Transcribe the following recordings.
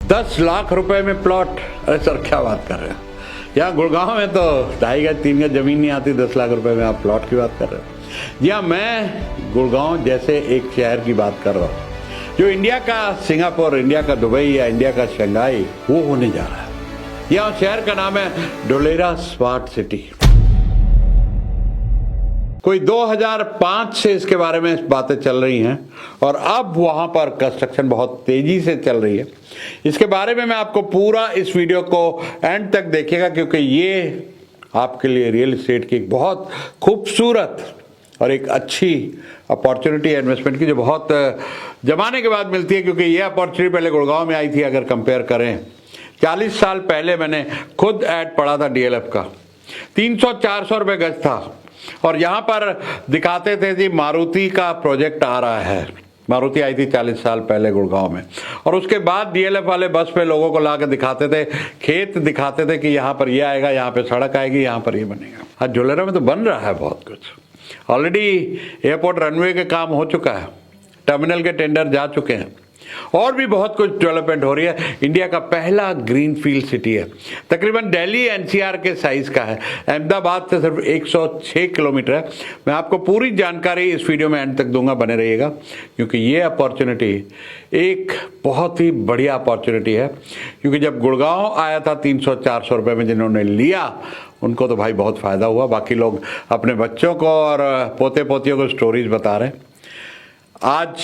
10 लाख रुपए में प्लॉट। अरे सर क्या बात कर रहे हैं, यहाँ गुड़गांव में तो 2.5 गज 3 गज जमीन नहीं आती, 10 लाख रुपए में आप प्लॉट की बात कर रहे हो। जी हाँ, मैं गुड़गांव जैसे एक शहर की बात कर रहा हूँ जो इंडिया का सिंगापुर, इंडिया का दुबई या इंडिया का शंघाई वो होने जा रहा है। यहाँ शहर का नाम है ढोलेरा स्मार्ट सिटी। कोई 2005 से इसके बारे में बातें चल रही हैं और अब वहां पर कंस्ट्रक्शन बहुत तेजी से चल रही है। इसके बारे में मैं आपको पूरा इस वीडियो को एंड तक देखिएगा, क्योंकि ये आपके लिए रियल एस्टेट की एक बहुत खूबसूरत और एक अच्छी अपॉर्चुनिटी है इन्वेस्टमेंट की, जो बहुत जमाने के बाद मिलती है। क्योंकि ये अपॉर्चुनिटी पहले गुड़गांव में आई थी। अगर कंपेयर करें 40 साल पहले मैंने खुद ऐड पढ़ा था डीएलएफ का, 300-400 रुपए गज था और यहां पर दिखाते थे जी मारुति का प्रोजेक्ट आ रहा है। मारुति आई थी 40 साल पहले गुड़गांव में, और उसके बाद डीएलएफ वाले बस पे लोगों को लाकर दिखाते थे, खेत दिखाते थे कि यहाँ पर ये आएगा, यहाँ पे सड़क आएगी, यहाँ पर ये बनेगा। आज ढोलेरा में तो बन रहा है बहुत कुछ। ऑलरेडी एयरपोर्ट रनवे के काम हो चुका है, टर्मिनल के टेंडर जा चुके हैं और भी बहुत कुछ डेवलपमेंट हो रही है। इंडिया का पहला ग्रीनफील्ड सिटी है, तकरीबन दिल्ली एनसीआर के साइज का है। अहमदाबाद से सिर्फ 106 किलोमीटर है। मैं आपको पूरी जानकारी इस वीडियो में एंड तक दूंगा, बने रहिएगा, क्योंकि ये अपॉर्चुनिटी एक बहुत ही बढ़िया अपॉर्चुनिटी है। क्योंकि जब गुड़गांव आया था 300-400 रुपए में, जिन्होंने लिया उनको तो भाई बहुत फायदा हुआ। बाकी लोग अपने बच्चों को और पोते पोतियों को स्टोरीज बता रहे हैं। आज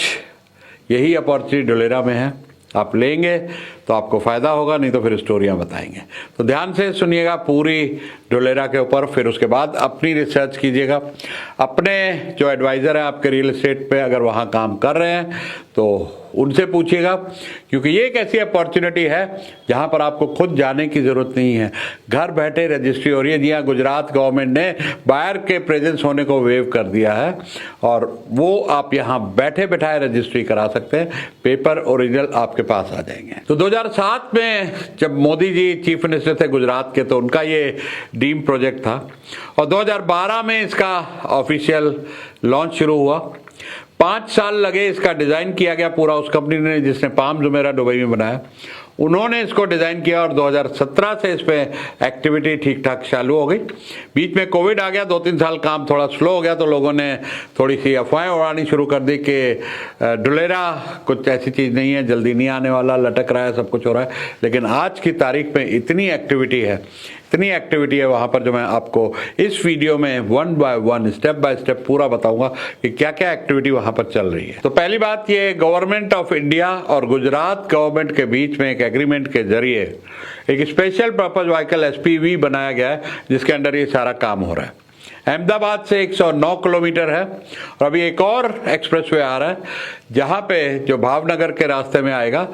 यही अपॉर्चुनिटी ढोलेरा में है, आप लेंगे तो आपको फायदा होगा, नहीं तो फिर स्टोरियां बताएंगे। तो ध्यान से सुनिएगा पूरी ढोलेरा के ऊपर, फिर उसके बाद अपनी रिसर्च कीजिएगा। अपने जो एडवाइजर है आपके रियल एस्टेट पे, अगर वहां काम कर रहे हैं तो उनसे पूछिएगा, क्योंकि ये एक ऐसी अपॉर्चुनिटी है जहां पर आपको खुद जाने की जरूरत नहीं है। घर बैठे रजिस्ट्री हो रही है। जी हाँ, गुजरात गवर्नमेंट ने बायर के प्रेजेंस होने को वेव कर दिया है और वो आप यहाँ बैठे बैठाए रजिस्ट्री करा सकते हैं। पेपर ओरिजिनल आपके पास आ जाएंगे। तो 2007 में जब मोदी जी चीफ मिनिस्टर थे गुजरात के, तो उनका ये ड्रीम प्रोजेक्ट था और 2012 में इसका ऑफिशियल लॉन्च शुरू हुआ। 5 साल लगे, इसका डिजाइन किया गया पूरा उस कंपनी ने जिसने पाम जुमेरा दुबई में बनाया, उन्होंने इसको डिजाइन किया और 2017 से इस पे एक्टिविटी ठीक ठाक चालू हो गई। बीच में कोविड आ गया, 2-3 साल काम थोड़ा स्लो हो गया, तो लोगों ने थोड़ी सी अफवाहें उड़ानी शुरू कर दी कि ढोलेरा कुछ ऐसी चीज नहीं है, जल्दी नहीं आने वाला, लटक रहा है, सब कुछ हो रहा है। लेकिन आज की तारीख में इतनी एक्टिविटी है वहां पर, जो मैं आपको इस वीडियो में 1 बाय 1 स्टेप बाय स्टेप पूरा बताऊंगा कि क्या क्या एक्टिविटी वहां पर चल रही है। तो पहली बात, ये गवर्नमेंट ऑफ इंडिया और गुजरात गवर्नमेंट के बीच में एक एग्रीमेंट के जरिए एक स्पेशल पर्पज व्हीकल एसपीवी बनाया गया है, जिसके अंडर ये सारा काम हो रहा है। अहमदाबाद से 109 किलोमीटर है और अभी एक और एक्सप्रेसवे आ रहा है जहां पे जो भावनगर के रास्ते में आएगा,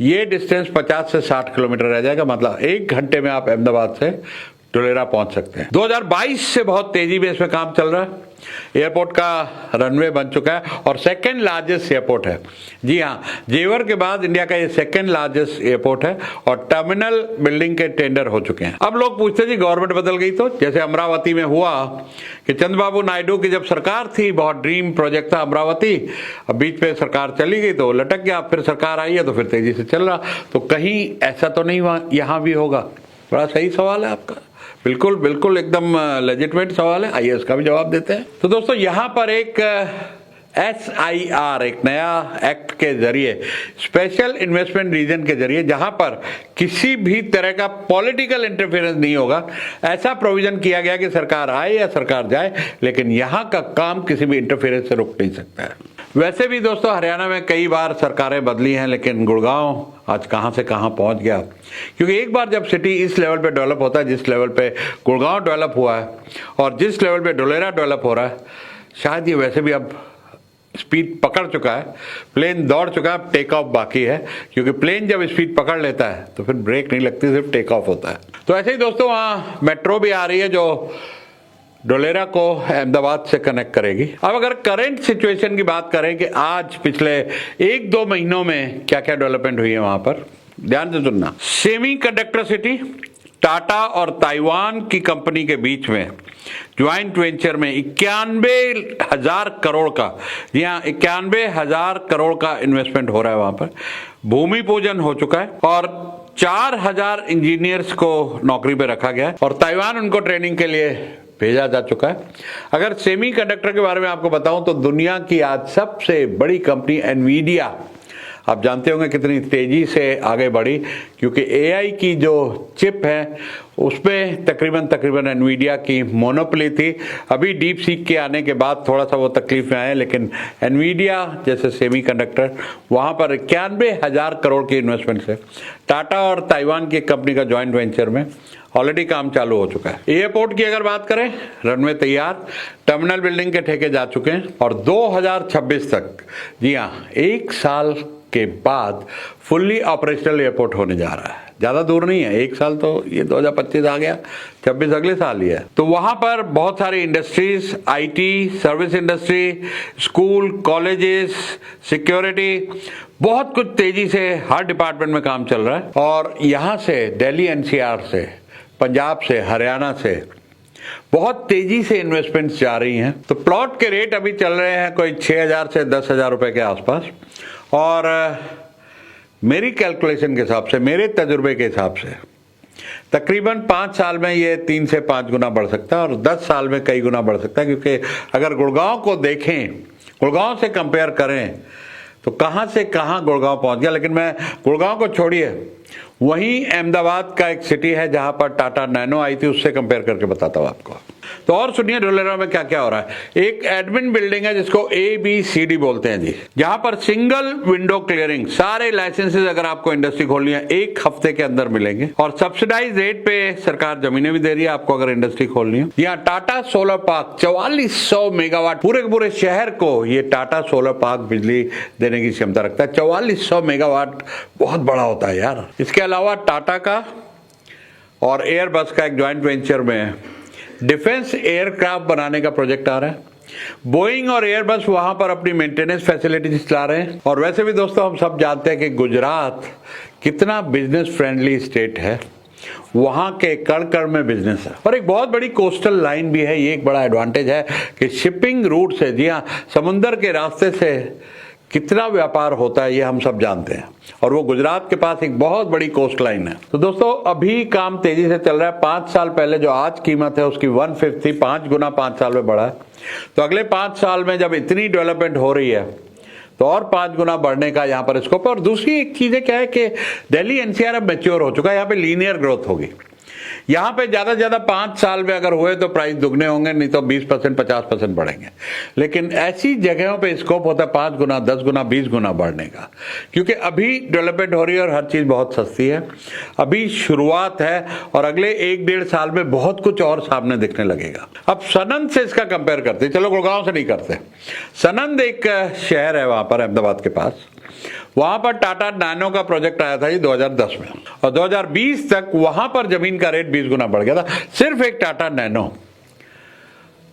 ये डिस्टेंस 50 से 60 किलोमीटर रह जाएगा। मतलब 1 घंटे में आप अहमदाबाद से ढोलेरा पहुंच सकते हैं। 2022 से बहुत तेजी में इसमें काम चल रहा है। एयरपोर्ट का रनवे बन चुका है और सेकंड लार्जेस्ट एयरपोर्ट है। जी हाँ, जेवर के बाद इंडिया का ये सेकंड लार्जेस्ट एयरपोर्ट है और टर्मिनल बिल्डिंग के टेंडर हो चुके हैं। अब लोग पूछते हैं जी गवर्नमेंट बदल गई तो, जैसे अमरावती में हुआ कि चंद्रबाबू नायडू की जब सरकार थी, बहुत ड्रीम प्रोजेक्ट था अमरावती, अब बीच में सरकार चली गई तो लटक गया, फिर सरकार आई है तो फिर तेजी से चल रहा। तो कहीं ऐसा तो नहीं हुआ यहाँ भी होगा? बड़ा सही सवाल है आपका, बिल्कुल बिल्कुल एकदम लेजिटिमेट सवाल है। आइए इसका भी जवाब देते हैं। तो दोस्तों, यहाँ पर एक SIR, एक नया एक्ट के जरिए, स्पेशल इन्वेस्टमेंट रीजन के जरिए, जहां पर किसी भी तरह का पॉलिटिकल इंटरफेरेंस नहीं होगा, ऐसा प्रोविजन किया गया कि सरकार आए या सरकार जाए, लेकिन यहां का काम किसी भी इंटरफेरेंस से रुक नहीं सकता है। वैसे भी दोस्तों, हरियाणा में कई बार सरकारें बदली हैं, लेकिन गुड़गांव आज कहां से कहां पहुंच गया। क्योंकि एक बार जब सिटी इस लेवल पे डेवलप होता है, जिस लेवल पे गुड़गांव डेवलप हुआ है और जिस लेवल पे ढोलेरा डेवलप हो रहा है, शायद ये वैसे भी अब स्पीड पकड़ चुका है, प्लेन दौड़ चुका है, टेक ऑफ बाकी है। क्योंकि प्लेन जब स्पीड पकड़ लेता है तो फिर ब्रेक नहीं लगती, सिर्फ टेक ऑफ होता है। तो ऐसे ही दोस्तों, वहां मेट्रो भी आ रही है जो ढोलेरा को अहमदाबाद से कनेक्ट करेगी। अब अगर करंट सिचुएशन की बात करें कि आज पिछले 1-2 महीनों में क्या क्या डेवलपमेंट हुई है वहां पर, ध्यान से सुनना। सेमी कंडक्टर सिटी, टाटा और ताइवान की कंपनी के बीच में ज्वाइंट वेंचर में 91,000 करोड़ का, जी हाँ 91,000 करोड़ का इन्वेस्टमेंट हो रहा है। वहां पर भूमि पूजन हो चुका है और 4,000 इंजीनियर्स को नौकरी पे रखा गया है और ताइवान उनको ट्रेनिंग के लिए भेजा जा चुका है। अगर सेमी कंडक्टर के बारे में आपको बताऊं तो दुनिया की आज सबसे बड़ी कंपनी एनवीडिया, आप जानते होंगे कितनी तेजी से आगे बढ़ी, क्योंकि एआई की जो चिप है उसमें तकरीबन एनवीडिया की मोनोपोली थी। अभी डीप सीक के आने के बाद थोड़ा सा वो तकलीफ में आए, लेकिन एनवीडिया जैसे सेमीकंडक्टर वहां पर 91,000 करोड़ की इन्वेस्टमेंट से टाटा और ताइवान की कंपनी का ज्वाइंट वेंचर में ऑलरेडी काम चालू हो चुका है। एयरपोर्ट की अगर बात करें, रनवे तैयार, टर्मिनल बिल्डिंग के ठेके जा चुके हैं और 2026 तक, जी हाँ 1 साल के बाद फुल्ली ऑपरेशनल एयरपोर्ट होने जा रहा है। ज्यादा दूर नहीं है, 1 साल तो ये 2025 आ गया, 26 अगले साल ही है। तो वहां पर बहुत सारी industries, IT, service industry, school, colleges, security, बहुत कुछ तेजी से हर डिपार्टमेंट में काम चल रहा है। और यहां से दिल्ली एनसीआर से, पंजाब से, हरियाणा से बहुत तेजी से इन्वेस्टमेंट्स जा रही हैं। तो प्लॉट के रेट अभी चल रहे हैं कोई 6,000 से 10,000 रुपए के आसपास, और मेरी कैलकुलेशन के हिसाब से, मेरे तजुर्बे के हिसाब से तकरीबन 5 साल में ये 3 से 5 गुना बढ़ सकता है और 10 साल में कई गुना बढ़ सकता है। क्योंकि अगर गुड़गांव को देखें, गुड़गांव से कंपेयर करें तो कहां से कहां गुड़गांव पहुंच गया। लेकिन मैं गुड़गांव को छोड़िए, वहीं अहमदाबाद का एक सिटी है जहां पर टाटा नैनो आई थी, उससे कंपेयर करके बताता हूं आपको। तो और सुनिए ढोलेरा में क्या क्या हो रहा है। एक एडमिन बिल्डिंग है जिसको ABCD बोलते हैं जी, जहां पर सिंगल विंडो क्लियरिंग, सारे लाइसेंसेज अगर आपको इंडस्ट्री खोलनी है 1 हफ्ते के अंदर मिलेंगे और सब्सिडाइज रेट पे सरकार जमीनें भी दे रही है आपको अगर इंडस्ट्री खोलनी है। यहाँ टाटा सोलर पार्क 4400 मेगावाट, पूरे के पूरे शहर को ये टाटा सोलर पार्क बिजली देने की क्षमता रखता है। 4400 मेगावाट बहुत बड़ा होता है यार। इसके अलावा टाटा का और एयरबस का एक ज्वाइंट वेंचर में डिफेंस एयरक्राफ्ट बनाने का प्रोजेक्ट आ रहा है। बोइंग और एयरबस वहां पर अपनी मेंटेनेंस फैसिलिटीज चला रहे हैं। और वैसे भी दोस्तों हम सब जानते हैं कि गुजरात कितना बिजनेस फ्रेंडली स्टेट है, वहां के कण कण में बिजनेस है और एक बहुत बड़ी कोस्टल लाइन भी है। ये एक बड़ा एडवांटेज है कि शिपिंग रूट से, जी हाँ समुंदर के रास्ते से कितना व्यापार होता है ये हम सब जानते हैं और वो गुजरात के पास एक बहुत बड़ी कोस्ट लाइन है। तो दोस्तों अभी काम तेजी से चल रहा है। 5 साल पहले जो आज कीमत है उसकी 1/5 थी, 5 गुना 5 साल में बढ़ा है। तो अगले 5 साल में जब इतनी डेवलपमेंट हो रही है तो और 5 गुना बढ़ने का यहाँ पर स्कोप है। और दूसरी एक चीज क्या है कि दिल्ली एनसीआर अब मैच्योर हो चुका है, यहाँ पे लीनियर ग्रोथ होगी। यहाँ पे ज्यादा से ज्यादा 5 साल में अगर हुए तो प्राइस दुगने होंगे, नहीं तो 20% 50% बढ़ेंगे। लेकिन ऐसी जगहों पे स्कोप होता है 5 गुना 10 गुना 20 गुना बढ़ने का, क्योंकि अभी डेवलपमेंट हो रही है और हर चीज बहुत सस्ती है। अभी शुरुआत है और अगले 1-1.5 साल में बहुत कुछ और सामने दिखने लगेगा। अब सनंद से इसका कंपेयर करते हैं, चलो गुड़गांव से नहीं करते। सनंद एक शहर है वहां पर अहमदाबाद के पास, वहां पर टाटा नैनो का प्रोजेक्ट आया था जी 2010 में और 2020 तक वहां पर जमीन का रेट 20 गुना बढ़ गया था, सिर्फ एक टाटा नैनो।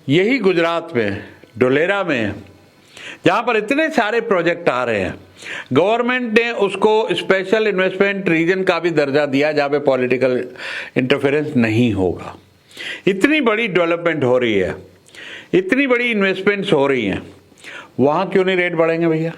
यही गुजरात में ढोलेरा में जहां पर इतने सारे प्रोजेक्ट आ रहे हैं, गवर्नमेंट ने उसको स्पेशल इन्वेस्टमेंट रीजन का भी दर्जा दिया जहां पे पॉलिटिकल इंटरफेरेंस नहीं होगा। इतनी बड़ी डेवलपमेंट हो रही है, इतनी बड़ी इन्वेस्टमेंट्स हो रही हैं, वहां क्यों नहीं रेट बढ़ेंगे भैया।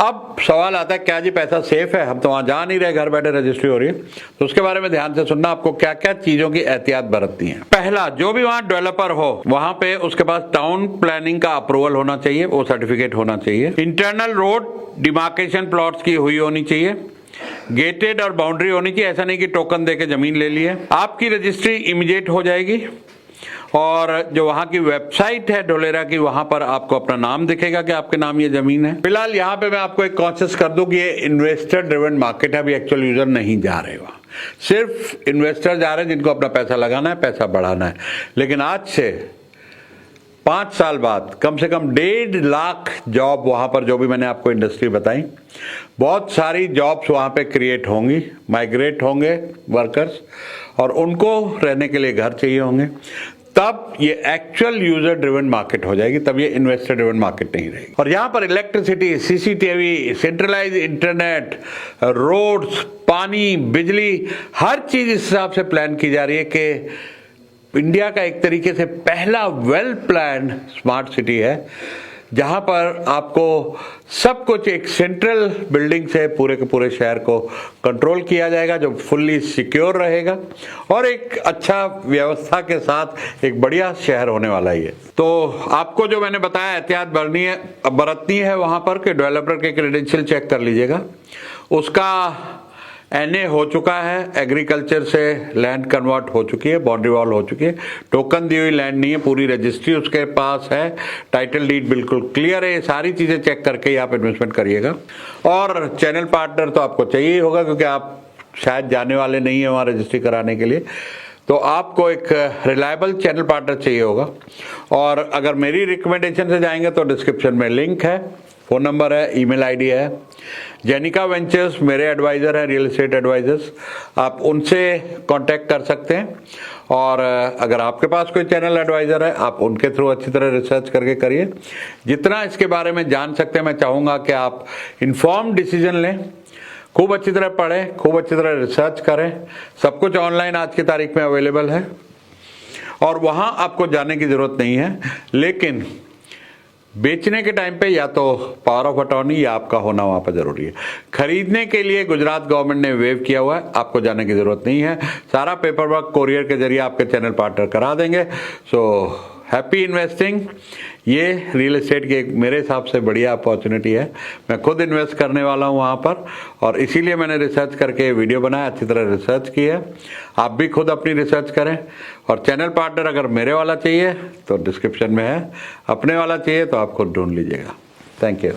अब सवाल आता है क्या जी पैसा सेफ है, हम तो वहां जा नहीं रहे, घर बैठे रजिस्ट्री हो रही है। तो उसके बारे में ध्यान से सुनना, आपको क्या क्या चीजों की एहतियात बरतनी है। पहला, जो भी वहां डेवलपर हो वहां पे उसके पास टाउन प्लानिंग का अप्रूवल होना चाहिए, वो सर्टिफिकेट होना चाहिए। इंटरनल रोड डिमार्केशन प्लॉट्स की हुई होनी चाहिए, गेटेड और बाउंड्री होनी चाहिए। ऐसा नहीं कि टोकन देके जमीन ले लिए। आपकी रजिस्ट्री इमीडिएट हो जाएगी और जो वहां की वेबसाइट है ढोलेरा की, वहां पर आपको अपना नाम दिखेगा कि आपके नाम ये जमीन है। फिलहाल यहाँ पे मैं आपको एक कॉन्शियस कर दूं कि ये इन्वेस्टर ड्रिवन मार्केट है, अभी एक्चुअल यूजर नहीं जा रहे वहां, सिर्फ इन्वेस्टर जा रहे हैं जिनको अपना पैसा लगाना है, पैसा बढ़ाना है। लेकिन आज से 5 साल बाद कम से कम 1.5 लाख जॉब वहां पर, जो भी मैंने आपको इंडस्ट्री बताई, बहुत सारी जॉब्स वहां पे क्रिएट होंगी, माइग्रेट होंगे वर्कर्स और उनको रहने के लिए घर चाहिए होंगे। तब ये एक्चुअल यूजर ड्रिवन मार्केट हो जाएगी, तब ये इन्वेस्टर ड्रिवन मार्केट नहीं रहेगी। और यहां पर electricity, CCTV, centralize internet, roads, पानी, बिजली, हर चीज इस हिसाब से प्लान की जा रही है कि इंडिया का एक तरीके से पहला वेल प्लान्ड स्मार्ट सिटी है, जहां पर आपको सब कुछ एक सेंट्रल बिल्डिंग से पूरे के पूरे शहर को कंट्रोल किया जाएगा, जो फुल्ली सिक्योर रहेगा और एक अच्छा व्यवस्था के साथ एक बढ़िया शहर होने वाला ही है। तो आपको जो मैंने बताया एहतियात बरतनी है वहां पर कि डेवलपर के क्रेडेंशियल चेक कर लीजिएगा। उसका एनए हो चुका है, एग्रीकल्चर से लैंड कन्वर्ट हो चुकी है, बाउंड्री वॉल हो चुकी है, टोकन दी हुई लैंड नहीं है, पूरी रजिस्ट्री उसके पास है, टाइटल डीड बिल्कुल क्लियर है। ये सारी चीजें चेक करके ही आप इन्वेस्टमेंट करिएगा। और चैनल पार्टनर तो आपको चाहिए ही होगा, क्योंकि आप शायद जाने वाले नहीं है वहां रजिस्ट्री कराने के लिए, तो आपको एक रिलायबल चैनल पार्टनर चाहिए होगा। और अगर मेरी रिकमेंडेशन से जाएंगे तो डिस्क्रिप्शन में लिंक है, फोन नंबर है, ईमेल आईडी है। जेनिका वेंचर्स मेरे एडवाइजर हैं, रियल एस्टेट एडवाइजर्स, आप उनसे कांटेक्ट कर सकते हैं। और अगर आपके पास कोई चैनल एडवाइजर है, आप उनके थ्रू अच्छी तरह रिसर्च करके करिए। जितना इसके बारे में जान सकते हैं, मैं चाहूँगा कि आप इन्फॉर्म डिसीजन लें, खूब अच्छी तरह पढ़ें, खूब अच्छी तरह रिसर्च करें। सब कुछ ऑनलाइन आज की तारीख में अवेलेबल है और वहाँ आपको जाने की ज़रूरत नहीं है। लेकिन बेचने के टाइम पे या तो पावर ऑफ अटॉर्नी या आपका होना वहां पर जरूरी है। खरीदने के लिए गुजरात गवर्नमेंट ने वेव किया हुआ है, आपको जाने की जरूरत नहीं है। सारा पेपर वर्क कोरियर के जरिए आपके चैनल पार्टनर करा देंगे। So happy investing. ये रियल एस्टेट की एक मेरे हिसाब से बढ़िया अपॉर्चुनिटी है। मैं खुद इन्वेस्ट करने वाला हूँ वहाँ पर, और इसीलिए मैंने रिसर्च करके वीडियो बनाया, अच्छी तरह रिसर्च की है। आप भी खुद अपनी रिसर्च करें। और चैनल पार्टनर अगर मेरे वाला चाहिए तो डिस्क्रिप्शन में है, अपने वाला चाहिए तो आप खुद ढूंढ लीजिएगा। Thank you.